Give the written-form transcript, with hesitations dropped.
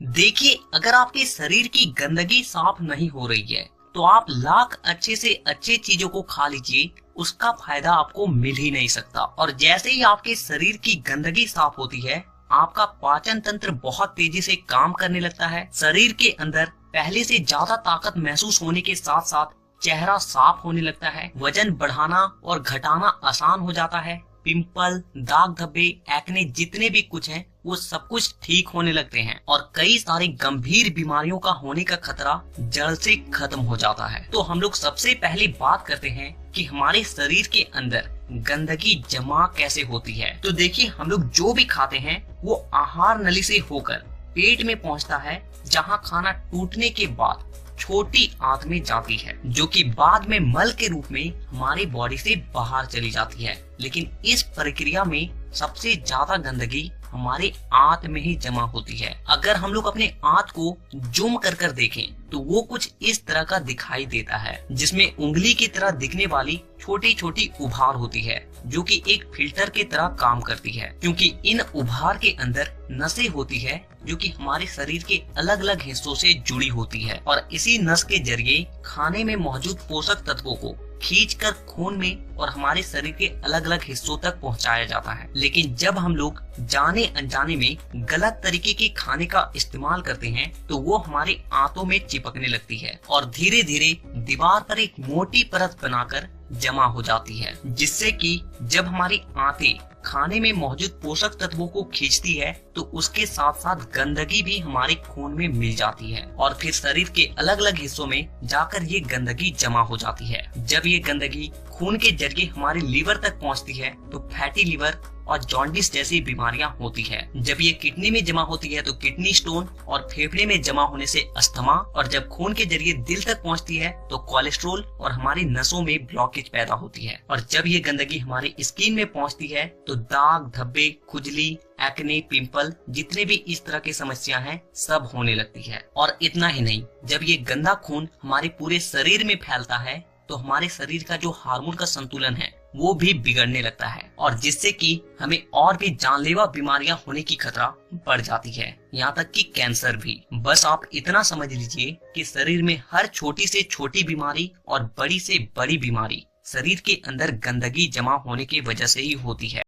देखिए, अगर आपके शरीर की गंदगी साफ नहीं हो रही है तो आप लाख अच्छे से अच्छे चीजों को खा लीजिए, उसका फायदा आपको मिल ही नहीं सकता। और जैसे ही आपके शरीर की गंदगी साफ होती है, आपका पाचन तंत्र बहुत तेजी से काम करने लगता है। शरीर के अंदर पहले से ज्यादा ताकत महसूस होने के साथ साथ चेहरा साफ होने लगता है। वजन बढ़ाना और घटाना आसान हो जाता है। पिंपल, दाग धब्बे, एक्ने जितने भी कुछ हैं वो सब कुछ ठीक होने लगते हैं और कई सारी गंभीर बीमारियों का होने का खतरा जड़ से खत्म हो जाता है। तो हम लोग सबसे पहले बात करते हैं कि हमारे शरीर के अंदर गंदगी जमा कैसे होती है। तो देखिए, हम लोग जो भी खाते हैं वो आहार नली से होकर पेट में पहुंचता है, जहां खाना टूटने के बाद छोटी आंत में जाती है, जो कि बाद में मल के रूप में हमारी बॉडी से बाहर चली जाती है। लेकिन इस प्रक्रिया में सबसे ज्यादा गंदगी हमारे आंत में ही जमा होती है। अगर हम लोग अपने आंत को जूम कर कर देखें तो वो कुछ इस तरह का दिखाई देता है, जिसमें उंगली की तरह दिखने वाली छोटी छोटी उभार होती है, जो कि एक फिल्टर की तरह काम करती है, क्योंकि इन उभार के अंदर नसें होती है जो कि हमारे शरीर के अलग अलग हिस्सों से जुड़ी होती है और इसी नस के जरिए खाने में मौजूद पोषक तत्वों को खींचकर खून में और हमारे शरीर के अलग अलग हिस्सों तक पहुंचाया जाता है। लेकिन जब हम लोग जाने अनजाने में गलत तरीके के खाने का इस्तेमाल करते हैं तो वो हमारे आंतों में चिपकने लगती है और धीरे धीरे दीवार पर एक मोटी परत बनाकर जमा हो जाती है, जिससे कि जब हमारी आंतें खाने में मौजूद पोषक तत्वों को खींचती है तो उसके साथ साथ गंदगी भी हमारे खून में मिल जाती है और फिर शरीर के अलग अलग हिस्सों में जाकर ये गंदगी जमा हो जाती है। जब ये गंदगी खून के जरिए हमारे लीवर तक पहुंचती है तो फैटी लीवर और जॉन्डिस जैसी बीमारियां होती है। जब ये किडनी में जमा होती है तो किडनी स्टोन और फेफड़े में जमा होने से अस्थमा, और जब खून के जरिए दिल तक पहुंचती है तो कोलेस्ट्रोल और हमारी नसों में ब्लॉकेज पैदा होती है। और जब ये गंदगी हमारी स्किन में पहुंचती है तो दाग धब्बे, खुजली, एक्ने, पिंपल जितने भी इस तरह की समस्या हैं सब होने लगती है। और इतना ही नहीं, जब ये गंदा खून हमारे पूरे शरीर में फैलता है तो हमारे शरीर का जो हार्मोन का संतुलन है वो भी बिगड़ने लगता है और जिससे कि हमें और भी जानलेवा बीमारियां होने की खतरा बढ़ जाती है, यहाँ तक कि कैंसर भी। बस आप इतना समझ लीजिए कि शरीर में हर छोटी से छोटी बीमारी और बड़ी से बड़ी बीमारी शरीर के अंदर गंदगी जमा होने की वजह से ही होती है।